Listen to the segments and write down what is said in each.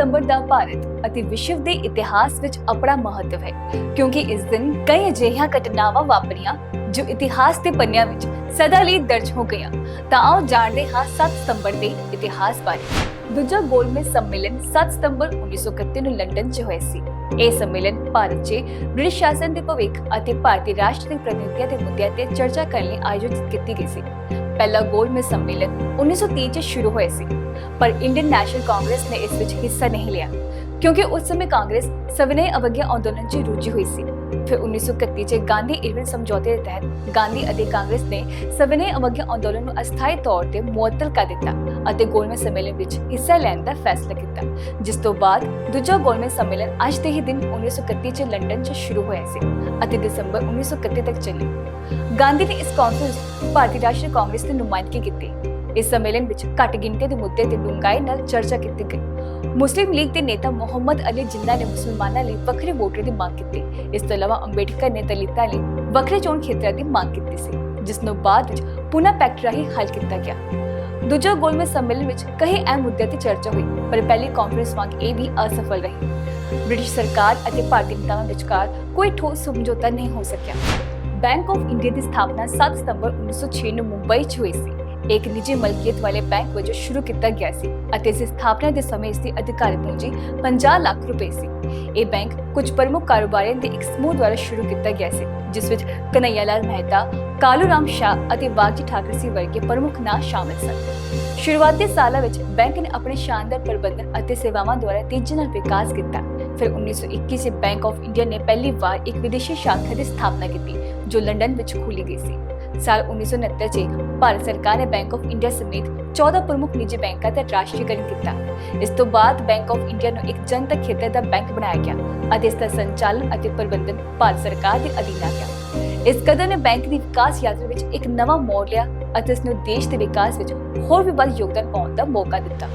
ਸਤੰਬਰ ਦਾ ਭਾਰਤ ਅਤੇ ਵਿਸ਼ਵ ਦੇ ਇਤਿਹਾਸ ਵਿੱਚ ਆਪਣਾ ਮਹੱਤਵ ਹੈ ਕਿਉਂਕਿ ਇਸ ਦਿਨ ਕਈ ਅਜਿਹੀਆਂ ਘਟਨਾਵਾਂ ਵਾਪਰੀਆਂ ਜੋ ਇਤਿਹਾਸ ਦੇ ਪੰਨਿਆਂ ਵਿੱਚ ਸਦਾ ਲਈ ਦਰਜ ਹੋ ਗਈਆਂ। ਤਾਂ ਆਓ ਜਾਣਦੇ ਹਾਂ 7 ਸਤੰਬਰ ਦੇ ਇਤਿਹਾਸ ਬਾਰੇ। ਦੂਜਾ ਗੋਲਮੇਜ ਸੰਮੇਲਨ 7 ਸਤੰਬਰ 1931 ਨੂੰ ਲੰਡਨ 'ਚ ਹੋਇਆ ਸੀ। ਇਹ ਸੰਮੇਲਨ ਭਾਰਤ 'ਚ ਬ੍ਰਿਟਿਸ਼ ਸ਼ਾਸਨ ਦੇ ਭਵਿੱਖ ਅਤੇ ਭਾਰਤੀ ਰਾਸ਼ਟਰੀ ਪ੍ਰਤੀਨਿਧੀਆਂ ਦੇ ਮੁੱਦਿਆਂ ਤੇ ਚਰਚਾ ਕਰਨ ਲਈ ਆਯੋਜਿਤ ਕੀਤੀ ਗਈ ਸੀ। ਪਹਿਲਾ ਗੋਲਮੇਜ ਸੰਮੇਲਨ 1930 'ਚ ਸ਼ੁਰੂ ਹੋਇਆ ਸੀ, ਪਰ ਇੰਡੀਅਨ ਨੈਸ਼ਨਲ ਕਾਂਗਰਸ ਨੇ ਇਸ ਵਿੱਚ ਹਿੱਸਾ ਨਹੀਂ ਲਿਆ ਕਿਉਂਕਿ ਉਸ ਸਮੇਂ ਕਾਂਗਰਸ ਸਵਿਨੈ ਅਵਗਿਆ ਅੰਦੋਲਨ 'ਚ ਰੁੱਝੀ ਹੋਈ ਸੀ। ਫਿਰ 1931 'ਚ ਗਾਂਧੀ-ਇਰਵਿਨ ਸਮਝੌਤੇ ਦੇ ਤਹਿਤ ਗਾਂਧੀ ਅਤੇ ਕਾਂਗਰਸ ਨੇ ਸਵਿਨੈ ਅਵਗਿਆ ਅੰਦੋਲਨ ਨੂੰ ਅਸਥਾਈ ਤੌਰ ਤੇ ਮੁਅੱਤਲ ਕਰ ਦਿੱਤਾ ਅਤੇ ਗੋਲਮੇਜ ਸੰਮੇਲਨ ਵਿੱਚ ਹਿੱਸਾ ਲੈਣ ਦਾ ਫੈਸਲਾ ਕੀਤਾ, ਜਿਸ ਤੋਂ ਬਾਅਦ ਦੂਜਾ ਗੋਲਮੇਜ ਸੰਮੇਲਨ ਅੱਜ ਦੇ ਹੀ ਦਿਨ 1931 'ਚ ਲੰਡਨ 'ਚ ਸ਼ੁਰੂ ਹੋਇਆ ਸੀ ਅਤੇ ਦਸੰਬਰ 1931 ਤੱਕ ਚੱਲੀ। ਗਾਂਧੀ ਨੇ ਇਸ ਕਾਨਫਰੰਸ ਭਾਰਤੀ ਰਾਸ਼ਟਰੀ ਕਾਂਗਰਸ ਦੀ ਨੁਮਾਇੰਦਗੀ ਕੀਤੀ। ਇਸ ਸੰਮੇਲਨ ਵਿੱਚ ਘੱਟ ਗਿਣਤੀ ਦੇ ਮੁੱਦੇ ਤੇ ਡੂੰਘਾਈ ਨਾਲ ਚਰਚਾ ਕੀਤੀ ਗਈ। ਮੁਸਲਿਮ ਲੀਗ ਦੇ ਨੇਤਾ ਮੁਹੰਮਦ ਅਲੀ ਜਿੰਨਾ ਨੇ ਮੁਸਲਮਾਨਾਂ ਲਈ ਵੱਖਰੇ ਵੋਟਰ ਦੀ ਮੰਗ ਕੀਤੀ। ਇਸ ਤੋਂ ਇਲਾਵਾ ਅੰਬੇਡਕਰ ਨੇ ਦਲਿਤਾਂ ਲਈ ਵੱਖਰੇ ਚੋਣ ਖੇਤਰਾਂ ਦੀ ਮੰਗ ਕੀਤੀ ਸੀ, ਜਿਸ ਨੂੰ ਬਾਅਦ ਵਿੱਚ ਪੁਨः ਪੈਕਟ ਰਾਹੀਂ ਹੱਲ ਕੀਤਾ ਗਿਆ। ਦੂਜਾ ਗੋਲਮੇਜ ਸੰਮੇਲਨ ਵਿੱਚ ਕਈ ਅਹਿਮ ਮੁੱਦਿਆਂ ਤੇ ਚਰਚਾ ਹੋਈ, ਪਰ ਪਹਿਲੀ ਕਾਨਫਰੰਸ ਵਾਂਗ ਇਹ ਵੀ ਅਸਫਲ ਰਹੀ। ਬ੍ਰਿਟਿਸ਼ ਸਰਕਾਰ ਅਤੇ ਭਾਰਤੀ ਨੇਤਾਵਾਂ ਵਿਚਕਾਰ ਕੋਈ ਠੋਸ ਸਮਝੌਤਾ ਨਹੀਂ ਹੋ ਸਕਿਆ। ਬੈਂਕ ਆਫ ਇੰਡੀਆ ਦੀ ਸਥਾਪਨਾ 7 ਸਤੰਬਰ 1906 ਨੂੰ ਮੁੰਬਈ 'ਚ ਹੋਈ ਸੀ। ਇੱਕ ਨਿੱਜੀ ਮਲਕੀਅਤ ਵਾਲੇ ਬੈਂਕ ਵਜੋਂ ਸ਼ੁਰੂ ਕੀਤਾ ਗਿਆ ਸੀ ਅਤੇ ਇਸ ਦੀ ਸਥਾਪਨਾ ਦੇ ਸਮੇਂ ਇਸ ਦੀ ਅਧਿਕਾਰੀ ਪੂੰਜੀ 50 ਲੱਖ ਰੁਪਏ ਸੀ। ਇਹ ਬੈਂਕ ਕੁਝ ਪ੍ਰਮੁੱਖ ਕਾਰੋਬਾਰੀਆਂ ਦੇ ਇੱਕ ਸਮੂਹ ਦੁਆਰਾ ਸ਼ੁਰੂ ਕੀਤਾ ਗਿਆ ਸੀ, ਜਿਸ ਵਿੱਚ ਕਨਈਆ ਲਾਲ ਮਹਿਤਾ, ਕਾਲੂ ਰਾਮ ਸ਼ਾਹ ਅਤੇ ਬਾਗਜੀ ਠਾਕਰ ਸੀ ਵਰਗੇ ਪ੍ਰਮੁੱਖ ਨਾਂ ਸ਼ਾਮਲ ਸਨ। ਸ਼ੁਰੂਆਤੀ ਸਾਲਾਂ ਵਿੱਚ ਬੈਂਕ ਨੇ ਆਪਣੇ ਸ਼ਾਨਦਾਰ ਪ੍ਰਬੰਧਨ ਅਤੇ ਸੇਵਾਵਾਂ ਦੁਆਰਾ ਤੇਜ਼ੀ ਨਾਲ ਵਿਕਾਸ ਕੀਤਾ। ਫਿਰ 1921 'ਚ ਬੈਂਕ ਆਫ ਇੰਡੀਆ ਨੇ ਪਹਿਲੀ ਵਾਰ ਇੱਕ ਵਿਦੇਸ਼ੀ ਸ਼ਾਖਾ ਦੀ ਸਥਾਪਨਾ ਕੀਤੀ, ਜੋ ਲੰਡਨ ਵਿੱਚ ਖੋਲ੍ਹੀ ਗਈ ਸੀ। ਸਾਲ 1969 'ਚ ਭਾਰਤ ਸਰਕਾਰ ਨੇ ਬੈਂਕ ਆਫ ਇੰਡੀਆ ਸਮੇਤ 14 ਪ੍ਰਮੁੱਖ ਨਿੱਜੀ ਬੈਂਕਾਂ ਦਾ ਰਾਸ਼ਟਰੀਕਰਨ ਕੀਤਾ। ਇਸ ਤੋਂ ਬਾਅਦ ਬੈਂਕ ਆਫ ਇੰਡੀਆ ਨੂੰ ਇੱਕ ਜਨਤਕ ਖੇਤਰ ਦਾ ਬੈਂਕ ਬਣਾਇਆ ਗਿਆ ਅਤੇ ਇਸ ਦਾ ਸੰਚਾਲਨ ਅਤੇ ਪ੍ਰਬੰਧਨ ਭਾਰਤ ਸਰਕਾਰ ਦੇ ਅਧੀਨ ਆ ਗਿਆ। ਇਸ ਕਦਮ ਨੇ ਬੈਂਕ ਦੀ ਵਿਕਾਸ ਯਾਤਰਾ ਵਿੱਚ ਇੱਕ ਨਵਾਂ ਮੋੜ ਲਿਆ ਅਤੇ ਇਸ ਨੂੰ ਦੇਸ਼ ਦੇ ਵਿਕਾਸ ਵਿੱਚ ਹੋਰ ਵੀ ਵੱਧ ਯੋਗਦਾਨ ਪਾਉਣ ਦਾ ਮੌਕਾ ਦਿੱਤਾ।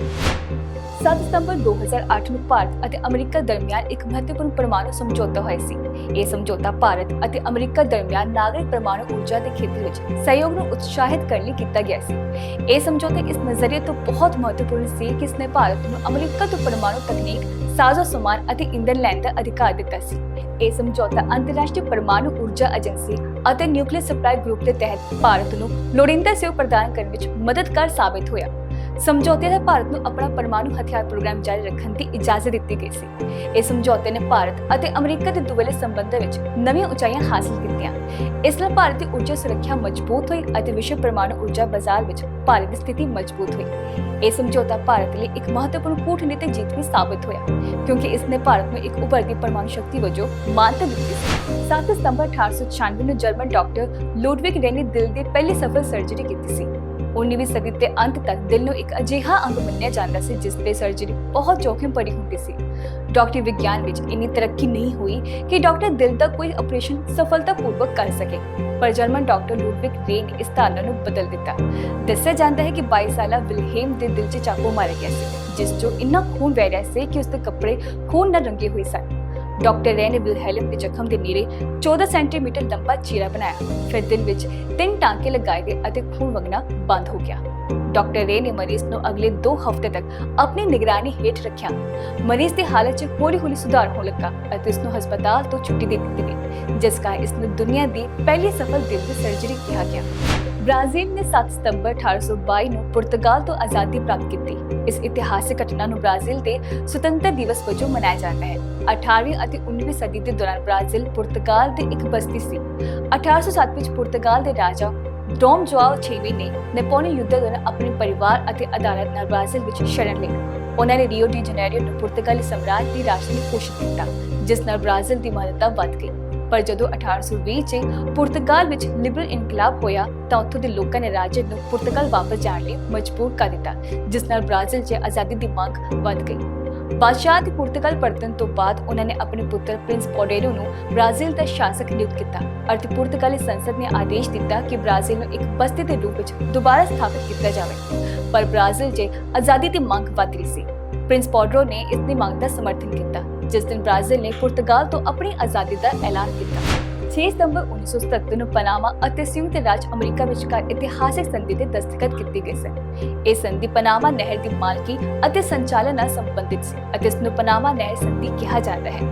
7 ਸਤੰਬਰ 2008 ਨੂੰ ਭਾਰਤ ਅਤੇ ਅਮਰੀਕਾ ਦਰਮਿਆਨ ਇੱਕ ਮਹੱਤਵਪੂਰਨ ਪਰਮਾਣੂ ਸਮਝੌਤਾ ਹੋਇਆ ਸੀ। ਇਹ ਸਮਝੌਤਾ ਭਾਰਤ ਅਤੇ ਅਮਰੀਕਾ ਦਰਮਿਆਨ ਨਾਗਰਿਕ ਪਰਮਾਣੂ ਊਰਜਾ ਦੇ ਖੇਤਰ ਵਿੱਚ ਸਹਿਯੋਗ ਨੂੰ ਉਤਸ਼ਾਹਿਤ ਕਰਨ ਲਈ ਕੀਤਾ ਗਿਆ ਸੀ। ਇਹ ਸਮਝੌਤਾ ਇਸ ਨਜ਼ਰੀਏ ਤੋਂ ਬਹੁਤ ਮਹੱਤਵਪੂਰਨ ਸੀ ਕਿ ਇਸਨੇ ਭਾਰਤ ਨੂੰ ਅਮਰੀਕਾ ਤੋਂ ਪਰਮਾਣੂ ਤਕਨੀਕ, ਸਾਜ਼ੋ ਸਮਾਨ ਅਤੇ ਇੰਧਨ ਲੈਣ ਦਾ ਅਧਿਕਾਰ ਦਿੱਤਾ ਸੀ। ਇਹ ਸਮਝੌਤਾ ਅੰਤਰਰਾਸ਼ਟਰੀ ਪਰਮਾਣੂ ਊਰਜਾ ਏਜੰਸੀ ਅਤੇ ਨਿਊਕਲੀਅਰ ਸਪਲਾਈ ਗਰੁੱਪ ਦੇ ਤਹਿਤ ਭਾਰਤ ਨੂੰ ਲੋੜੀਂਦਾ ਸਹਿਯੋਗ ਪ੍ਰਦਾਨ ਕਰਨ ਵਿੱਚ ਮਦਦਗਾਰ ਸਾਬਿਤ ਹੋਇਆ। ਸਮਝੌਤੇ ਨਾਲ ਭਾਰਤ ਨੂੰ ਆਪਣਾ ਪਰਮਾਣੂ ਹਥਿਆਰ ਪ੍ਰੋਗਰਾਮ ਜਾਰੀ ਰੱਖਣ ਦੀ ਇਜਾਜ਼ਤ ਦਿੱਤੀ ਗਈ ਸੀ। ਇਸ ਸਮਝੌਤੇ ਨੇ ਭਾਰਤ ਅਤੇ ਅਮਰੀਕਾ ਦੇ ਦੁਵੱਲੇ ਸੰਬੰਧਾਂ ਵਿੱਚ ਨਵੀਆਂ ਉਚਾਈਆਂ ਹਾਸਲ ਕੀਤੀਆਂ। ਇਸ ਨਾਲ ਭਾਰਤ ਦੀ ਊਰਜਾ ਸੁਰੱਖਿਆ ਮਜ਼ਬੂਤ ਹੋਈ ਅਤੇ ਵਿਸ਼ਵ ਪਰਮਾਣੂ ਊਰਜਾ ਬਾਜ਼ਾਰ ਵਿੱਚ ਭਾਰਤ ਦੀ ਸਥਿਤੀ ਮਜ਼ਬੂਤ ਹੋਈ। ਇਹ ਸਮਝੌਤਾ ਭਾਰਤ ਲਈ ਇੱਕ ਮਹੱਤਵਪੂਰਨ ਕੂਟਨੀਤਿਕ ਜਿੱਤ ਵੀ ਸਾਬਿਤ ਹੋਇਆ ਕਿਉਂਕਿ ਇਸ ਨੇ ਭਾਰਤ ਨੂੰ ਇੱਕ ਉੱਭਰਦੀ ਪਰਮਾਣੂ ਸ਼ਕਤੀ ਵਜੋਂ ਮਾਨਤਾ ਦਿੱਤੀ ਸੀ। 7 ਸਤੰਬਰ 1896 ਨੂੰ ਜਰਮਨ ਡਾਕਟਰ ਲੁਡਵਿਗ ਰੇ ਨੇ ਦਿਲ ਦੀ ਪਹਿਲੀ ਸਫਲ ਸਰਜਰੀ ਕੀਤੀ ਸੀ। 19ਵੀਂ ਸਦੀ ਦੇ ਅੰਤ ਤੱਕ ਦਿਲ ਨੂੰ ਇੱਕ ਅਜਿਹਾ ਅੰਗ ਮੰਨਿਆ ਜਾਂਦਾ ਸੀ ਜਿਸ ਤੇ ਸਰਜਰੀ ਬਹੁਤ ਜੋਖਿਮ ਭਰੀ ਹੁੰਦੀ ਸੀ। ਡਾਕਟਰੀ ਵਿਗਿਆਨ ਵਿੱਚ ਇੰਨੀ ਤਰੱਕੀ ਨਹੀਂ ਹੋਈ ਕਿ ਡਾਕਟਰ ਦਿਲ ਦਾ ਕੋਈ ਆਪਰੇਸ਼ਨ ਸਫਲਤਾਪੂਰਵਕ ਕਰ ਸਕੇ, ਪਰ ਜਰਮਨ ਡਾਕਟਰ ਲੁਡਵਿਗ ਰੇ ਨੇ ਇਸ ਧਾਰਨਾ ਨੂੰ ਬਦਲ ਦਿੱਤਾ। ਦੱਸਿਆ ਜਾਂਦਾ ਹੈ ਕਿ 22 ਸਾਲਾ ਵਿਲਹੇਮ ਦੇ ਦਿਲ 'ਚ ਚਾਕੂ ਮਾਰਿਆ ਗਿਆ ਸੀ, ਜਿਸ 'ਚੋਂ ਇੰਨਾ ਖੂਨ ਵਹਿ ਰਿਹਾ ਸੀ ਕਿ ਉਸ ਦੇ ਕੱਪੜੇ ਖੂਨ ਨਾਲ ਰੰਗੇ ਹੋਏ ਸਨ। ਡਾਕਟਰ ਰੇ ਨੇ ਵਿਲਹੇਮ ਦੇ ਜ਼ਖਮ ਦੇ ਨੇੜੇ 14 ਸੈਂਟੀਮੀਟਰ ਲੰਬਾ ਚੀਰਾ ਬਣਾਇਆ। ਫਿਰ ਦਿਲ ਵਿੱਚ 3 ਟਾਂਕੇ ਲਗਾਏ ਗਏ ਅਤੇ ਖੂਨ ਵਗਣਾ ਬੰਦ ਹੋ ਗਿਆ। ਡਾਕਟਰ ਰੇ ਨੇ ਮਰੀਜ਼ ਨੂੰ ਅਗਲੇ 2 ਹਫ਼ਤੇ ਤੱਕ ਆਪਣੀ ਨਿਗਰਾਨੀ ਹੇਠ ਰੱਖਿਆ। ਮਰੀਜ਼ ਦੀ ਹਾਲਤ 'ਚ ਹੌਲੀ-ਹੌਲੀ ਸੁਧਾਰ ਹੋਣ ਲੱਗਾ ਅਤੇ ਉਸ ਨੂੰ ਹਸਪਤਾਲ ਤੋਂ ਛੁੱਟੀ ਦੇ ਦਿੱਤੀ ਗਈ, ਜਿਸ ਕਾਰਨ ਇਸ ਨੂੰ ਦੁਨੀਆ ਦੀ ਪਹਿਲੀ ਸਫਲ ਦਿਲ ਦੀ ਸਰਜਰੀ ਕਿਹਾ ਗਿਆ। ਬ੍ਰਾਜ਼ੀਲ ਨੇ 7 ਸਤੰਬਰ 1822 ਨੂੰ ਪੁਰਤਗਾਲ ਤੋਂ ਆਜ਼ਾਦੀ ਪ੍ਰਾਪਤ ਕੀਤੀ। ਇਸ ਇਤਿਹਾਸਕ ਘਟਨਾ ਨੂੰ ਬ੍ਰਾਜ਼ੀਲ ਦੇ ਸੁਤੰਤਰ ਦਿਵਸ ਵਜੋਂ ਮਨਾਇਆ ਜਾਂਦਾ ਹੈ। 18ਵੀਂ ਅਤੇ 19ਵੀਂ ਸਦੀ ਦੇ ਦੌਰਾਨ ਬ੍ਰਾਜ਼ੀਲ ਪੁਰਤਗਾਲ ਦੀ ਇੱਕ ਬਸਤੀ ਸੀ। 1807 ਵਿੱਚ ਪੁਰਤਗਾਲ ਦੇ ਰਾਜਾ ਡੋਮ ਜੁਆਓ 6ਵੇਂ ਨੇ ਨੈਪੋਲੀਅਨ ਯੁੱਧ ਦੌਰਾਨ ਆਪਣੇ ਪਰਿਵਾਰ ਅਤੇ ਅਦਾਲਤ ਨਾਲ ਬ੍ਰਾਜ਼ੀਲ ਵਿੱਚ ਸ਼ਰਨ ਲਈ। ਉਹਨਾਂ ਨੇ ਰੀਓ ਡੀ ਜਨੇਰੀਓ ਨੂੰ ਪੁਰਤਗਾਲੀ ਸਮਰਾਟ ਦੀ ਰਾਜਧਾਨੀ ਘੋਸ਼ਿਤ ਕੀਤਾ, ਜਿਸ ਨਾਲ ਬ੍ਰਾਜ਼ੀਲ ਦੀ ਮਹੱਤਤਾ ਵੱਧ ਗਈ। ਪਰ ਜਦੋਂ 1820 'ਚ ਪੁਰਤਗਾਲ ਵਿੱਚ ਲਿਬਰਲ ਇਨਕਲਾਬ ਹੋਇਆ ਤਾਂ ਉੱਥੋਂ ਦੇ ਲੋਕਾਂ ਨੇ ਰਾਜੇ ਨੂੰ ਪੁਰਤਗਾਲ ਵਾਪਸ ਜਾਣ ਲਈ ਮਜਬੂਰ ਕਰ ਦਿੱਤਾ, ਜਿਸ ਨਾਲ ਬ੍ਰਾਜ਼ੀਲ 'ਚ ਆਜ਼ਾਦੀ ਦੀ ਮੰਗ ਵੱਧ ਗਈ। ਬਾਦਸ਼ਾਹ ਦੇ ਪੁਰਤਗਾਲ ਪਰਤਣ ਤੋਂ ਬਾਅਦ ਉਹਨਾਂ ਨੇ ਆਪਣੇ ਪੁੱਤਰ ਪ੍ਰਿੰਸ ਪੋਡੇਰੋ ਨੂੰ ਬ੍ਰਾਜ਼ੀਲ ਦਾ ਸ਼ਾਸਕ ਨਿਯੁਕਤ ਕੀਤਾ ਅਤੇ ਪੁਰਤਗਾਲੀ ਸੰਸਦ ਨੇ ਆਦੇਸ਼ ਦਿੱਤਾ ਕਿ ਬ੍ਰਾਜ਼ੀਲ ਨੂੰ ਇੱਕ ਬਸਤੀ ਦੇ ਰੂਪ ਵਿੱਚ ਦੁਬਾਰਾ ਸਥਾਪਿਤ ਕੀਤਾ ਜਾਵੇ। ਪਰ ਬ੍ਰਾਜ਼ੀਲ 'ਚ ਆਜ਼ਾਦੀ ਦੀ ਮੰਗ ਵਧ ਰਹੀ ਸੀ। ਪ੍ਰਿੰਸ ਪੋਡੇਰੋ ਨੇ ਇਸ ਦੀ ਮੰਗ ਦਾ ਸਮਰਥਨ ਕੀਤਾ, ਜਿਸ ਦਿਨ ਬ੍ਰਾਜ਼ੀਲ ਨੇ ਪੁਰਤਗਾਲ ਤੋਂ ਆਪਣੀ ਆਜ਼ਾਦੀ ਦਾ ਐਲਾਨ ਕੀਤਾ। 6 ਸਤੰਬਰ 1977 ਨੂੰ ਪਨਾਮਾ ਅਤੇ ਸੰਯੁਕਤ ਰਾਜ ਅਮਰੀਕਾ ਵਿਚਕਾਰ ਇਤਿਹਾਸਕ ਸੰਧੀ ਤੇ ਦਸਤਖਤ ਕੀਤੇ ਗਏ ਸਨ। ਇਹ ਸੰਧੀ ਪਨਾਮਾ ਨਹਿਰ ਦੀ ਮਾਲਕੀ ਅਤੇ ਸੰਚਾਲਨ ਨਾਲ ਸੰਬੰਧਿਤ ਸੀ ਅਤੇ ਇਸ ਨੂੰ ਪਨਾਮਾ ਨਹਿਰ ਸੰਧੀ ਕਿਹਾ ਜਾਂਦਾ ਹੈ।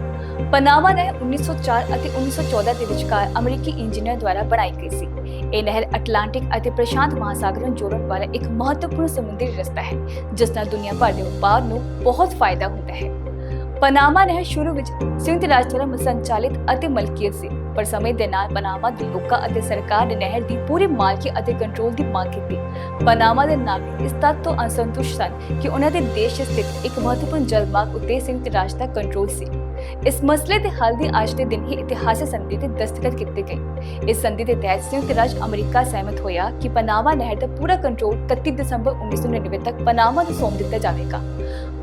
ਪਨਾਮਾ ਨਹਿਰ 1904 ਅਤੇ 1914 ਦੇ ਵਿਚਕਾਰ ਅਮਰੀਕੀ ਇੰਜੀਨੀਅਰ ਦੁਆਰਾ ਬਣਾਈ ਗਈ ਸੀ। ਇਹ ਨਹਿਰ ਅਟਲਾਂਟਿਕ ਅਤੇ ਪ੍ਰਸ਼ਾਂਤ ਮਹਾਸਾਗਰ ਨੂੰ ਜੋੜਨ ਵਾਲਾ ਇੱਕ ਮਹੱਤਵਪੂਰਨ ਸਮੁੰਦਰੀ ਰਸਤਾ ਹੈ, ਜਿਸ ਨਾਲ ਦੁਨੀਆ ਭਰ ਦੇ ਵਪਾਰ ਨੂੰ ਬਹੁਤ ਫਾਇਦਾ ਹੁੰਦਾ ਹੈ। ਪਨਾਮਾ ਨਹਿਰ ਸ਼ੁਰੂ ਵਿੱਚ ਸੰਯੁਕਤ ਰਾਜ ਦੁਆਰਾ ਸੰਚਾਲਿਤ ਅਤੇ ਮਲਕੀਅਤ ਸੀ, ਪਰ ਸਮੇਂ ਦੇ ਨਾਲ ਪਨਾਮਾ ਦੇ ਲੋਕਾਂ ਅਤੇ ਸਰਕਾਰ ਨੇ ਨਹਿਰ ਦੀ ਪੂਰੀ ਮਾਲਕੀ ਅਤੇ ਕੰਟਰੋਲ ਦੀ ਮੰਗ ਕੀਤੀ। ਪਨਾਮਾ ਦੇ ਨਾਗਰਿਕ ਇਸ ਤੱਥ ਤੋਂ ਅਸੰਤੁਸ਼ਟ ਸਨ ਕਿ ਉਹਨਾਂ ਦੇ ਦੇਸ਼ ਸਥਿਤ ਇੱਕ ਮਹੱਤਵਪੂਰਨ ਜਲਮਾਰਗ ਉੱਤੇ ਸੰਯੁਕਤ ਰਾਜ ਦਾ ਕੰਟਰੋਲ ਸੀ। ਇਸ ਮਸਲੇ ਦੇ ਹੱਲ ਦੀ ਅੱਜ ਦੇ ਦਿਨ ਹੀ ਇਤਿਹਾਸਕ ਸੰਧੀ ਤੇ ਦਸਤਖਤ ਕੀਤੇ ਗਏ। ਇਸ ਸੰਧੀ ਦੇ ਤਹਿਤ ਸੰਯੁਕਤ ਰਾਜ ਅਮਰੀਕਾ ਸਹਿਮਤ ਹੋਇਆ ਕਿ ਪਨਾਮਾ ਨਹਿਰ ਦਾ ਪੂਰਾ ਕੰਟਰੋਲ 31 ਦਸੰਬਰ 1999 ਤੱਕ ਪਨਾਮਾ ਨੂੰ ਸੌਂਪ ਦਿੱਤਾ ਜਾਵੇਗਾ।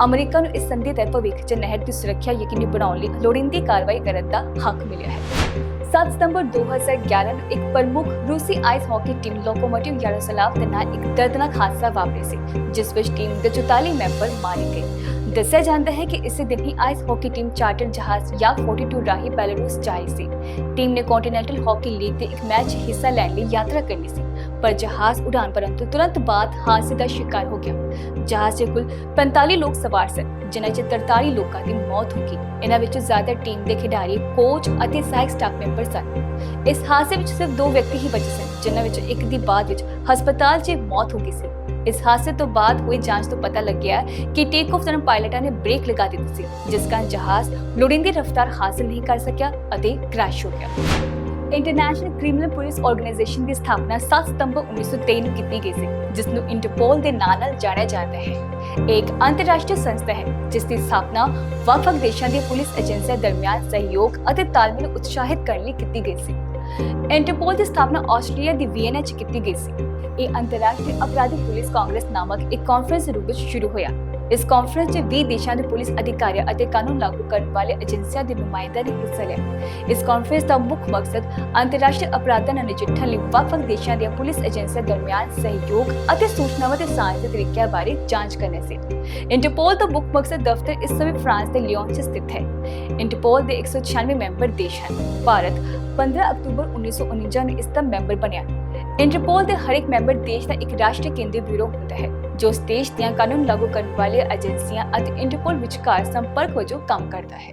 ਅਮਰੀਕਾ ਨੂੰ ਇਸ ਸੰਧੀ ਦੇ ਭਵਿੱਖ 'ਚ ਨਹਿਰ ਦੀ ਸੁਰੱਖਿਆ ਯਕੀਨੀ ਬਣਾਉਣ ਲਈ ਲੋੜੀਂਦੀ ਕਾਰਵਾਈ ਕਰਨ ਦਾ ਹੱਕ ਮਿਲਿਆ ਹੈ। 7 ਸਤੰਬਰ 2011 ਨੂੰ ਇੱਕ ਪ੍ਰਮੁੱਖ ਰੂਸੀ ਆਈਸ ਹਾਕੀ ਟੀਮ ਲੋਕੋਮੋਟਿਵ ਯਾਰੋਸਲਾਵ ਦੇ ਨਾਲ ਇੱਕ ਦਰਦਨਾਕ ਹਾਦਸਾ ਵਾਪਰਿਆ ਸੀ, ਜਿਸ ਵਿੱਚ ਟੀਮ ਦੇ 44 ਮੈਂਬਰ ਮਾਰੇ ਗਏ। ਦੱਸਿਆ ਜਾਂਦਾ ਹੈ ਕਿ ਇਸੇ ਦਿਨ ਹੀ ਆਈਸ ਹਾਕੀ ਟੀਮ ਚਾਰਟਰ ਜਹਾਜ਼ ਯਾਕ 42 ਰਾਹੀਂ ਬੈਲਾਰੂਸ ਜਾਈ ਸੀ। ਟੀਮ ਨੇ ਕੰਟੀਨੈਂਟਲ ਹਾਕੀ ਲੀਗ ਦੇ ਇੱਕ ਮੈਚ 'ਚ ਹਿੱਸਾ ਲੈਣ ਲਈ ਯਾਤਰਾ ਕਰਨੀ ਸੀ, ਪਰ ਜਹਾਜ਼ ਉਡਾਣ ਭਰਨ ਤੋਂ ਤੁਰੰਤ ਬਾਅਦ ਹਾਦਸੇ ਦਾ ਸ਼ਿਕਾਰ ਹੋ ਗਿਆ। ਜਹਾਜ਼ 'ਚ ਕੁੱਲ 45 ਲੋਕ ਸਵਾਰ ਸਨ, ਜਿਨ੍ਹਾਂ 'ਚ 43 ਲੋਕਾਂ ਦੀ ਮੌਤ ਹੋ ਗਈ। ਇਹਨਾਂ ਵਿੱਚੋਂ ਜ਼ਿਆਦਾ ਟੀਮ ਦੇ ਖਿਡਾਰੀ, ਕੋਚ ਅਤੇ ਸਹਾਇਕ ਸਟਾਫ ਮੈਂਬਰ ਸਨ। ਇਸ ਹਾਦਸੇ ਵਿੱਚ ਸਿਰਫ 2 ਵਿਅਕਤੀ ਹੀ ਬਚੇ ਸਨ, ਜਿਨ੍ਹਾਂ ਵਿੱਚੋਂ ਇੱਕ ਦੀ ਬਾਅਦ ਵਿੱਚ ਹਸਪਤਾਲ 'ਚ ਮੌਤ ਹੋ ਗਈ ਸੀ। ਇਸ ਹਾਦਸੇ ਤੋਂ ਬਾਅਦ ਹੋਈ ਜਾਂਚ ਤੋਂ ਪਤਾ ਲੱਗਿਆ ਕਿ ਟੇਕ ਆਫ ਦੌਰਾਨ ਪਾਇਲਟਾਂ ਨੇ ਬ੍ਰੇਕ ਲਗਾ ਦਿੱਤੀ ਸੀ, ਜਿਸ ਕਾਰਨ ਜਹਾਜ਼ ਲੋੜੀਂਦੀ ਰਫ਼ਤਾਰ ਹਾਸਲ ਨਹੀਂ ਕਰ ਸਕਿਆ ਅਤੇ ਕ੍ਰੈਸ਼ ਹੋ ਗਿਆ। ਇੰਟਰਨੈਸ਼ਨਲ ਕ੍ਰਿਮੀਨਲ ਪੁਲਿਸ ਆਰਗੇਨਾਈਜੇਸ਼ਨ ਦੀ ਸਥਾਪਨਾ 7 ਸਤੰਬਰ 1923 ਨੂੰ ਕੀਤੀ ਗਈ ਸੀ, ਜਿਸ ਨੂੰ ਇੰਟਰਪੋਲ ਦੇ ਨਾਂ ਨਾਲ ਜਾਣਿਆ ਜਾਂਦਾ ਹੈ। ਇਹ ਇੱਕ ਅੰਤਰਰਾਸ਼ਟਰੀ ਸੰਸਥਾ ਹੈ, ਜਿਸ ਦੀ ਸਥਾਪਨਾ ਵੱਖ-ਵੱਖ ਦੇਸ਼ਾਂ ਦੀਆਂ ਪੁਲਿਸ ਏਜੰਸੀਆਂ ਦਰਮਿਆਨ ਸਹਿਯੋਗ ਅਤੇ ਤਾਲਮੇਲ ਨੂੰ ਉਤਸ਼ਾਹਿਤ ਕਰਨ ਲਈ ਕੀਤੀ ਗਈ ਸੀ। ਇੰਟਰਪੋਲ ਦੀ ਸਥਾਪਨਾ ਆਸਟ੍ਰੇਲੀਆ ਦੀ ਵੀਏਨਾ 'ਚ ਕੀਤੀ ਗਈ ਸੀ। ਇਹ ਅੰਤਰਰਾਸ਼ਟਰੀ ਅਪਰਾਧਿਕ ਪੁਲਿਸ ਕਾਂਗਰਸ ਨਾਮਕ ਇੱਕ ਕਾਨਫਰੰਸ ਦੇ ਰੂਪ ਵਿੱਚ ਸ਼ੁਰੂ ਹੋਇਆ। ਇਸ ਕਾਨਫਰੰਸ 'ਚ 20 ਦੇਸ਼ਾਂ ਦੇ ਪੁਲਿਸ ਅਧਿਕਾਰੀਆਂ ਅਤੇ ਕਾਨੂੰਨ ਲਾਗੂ ਕਰਨ ਵਾਲੇ ਏਜੰਸੀਆਂ ਦੇ ਨੁਮਾਇੰਦਿਆਂ ਨੇ ਹਿੱਸਾ ਲਿਆ। ਇਸ ਕਾਨਫਰੰਸ ਦਾ ਮੁੱਖ ਮਕਸਦ ਅੰਤਰਰਾਸ਼ਟਰੀ ਅਪਰਾਧਾਂ ਨਾਲ ਨਜਿੱਠਣ ਲਈ ਵੱਖ-ਵੱਖ ਦੇਸ਼ਾਂ ਦੀਆਂ ਪੁਲਿਸ ਏਜੰਸੀਆਂ ਦਰਮਿਆਨ ਸਹਿਯੋਗ ਅਤੇ ਸੂਚਨਾਵਾਂ ਦੇ ਸਾਂਝ ਦੇ ਤਰੀਕਿਆਂ ਬਾਰੇ ਜਾਂਚ ਕਰਨਾ ਸੀ। ਇੰਟਰਪੋਲ ਦਾ ਮੁੱਖ ਮਕਸਦ ਦਫ਼ਤਰ ਇਸ ਸਮੇਂ ਫਰਾਂਸ ਦੇ ਲਿਓਨ 'ਚ ਸਥਿਤ ਹੈ। ਇੰਟਰਪੋਲ ਦੇ 196 ਮੈਂਬਰ ਦੇਸ਼ ਹਨ। ਭਾਰਤ 15 ਅਕਤੂਬਰ 1949 ਨੂੰ ਇਸ ਦਾ ਮੈਂਬਰ ਬਣਿਆ। ਇੰਟਰਪੋਲ ਦੇ ਹਰ ਇੱਕ ਮੈਂਬਰ ਦੇਸ਼ ਦਾ ਇੱਕ ਰਾਸ਼ਟਰੀ ਕੇਂਦਰੀ ਬਿਊਰੋ ਹੁੰਦਾ ਹੈ, ਜੋ ਉਸ ਦੇਸ਼ ਦੀਆਂ ਕਾਨੂੰਨ ਲਾਗੂ ਕਰਨ ਵਾਲੀਆਂ ਏਜੰਸੀਆਂ ਅਤੇ ਇੰਟਰਪੋਲ ਵਿਚਕਾਰ ਸੰਪਰਕ ਵਜੋਂ ਕੰਮ ਕਰਦਾ ਹੈ।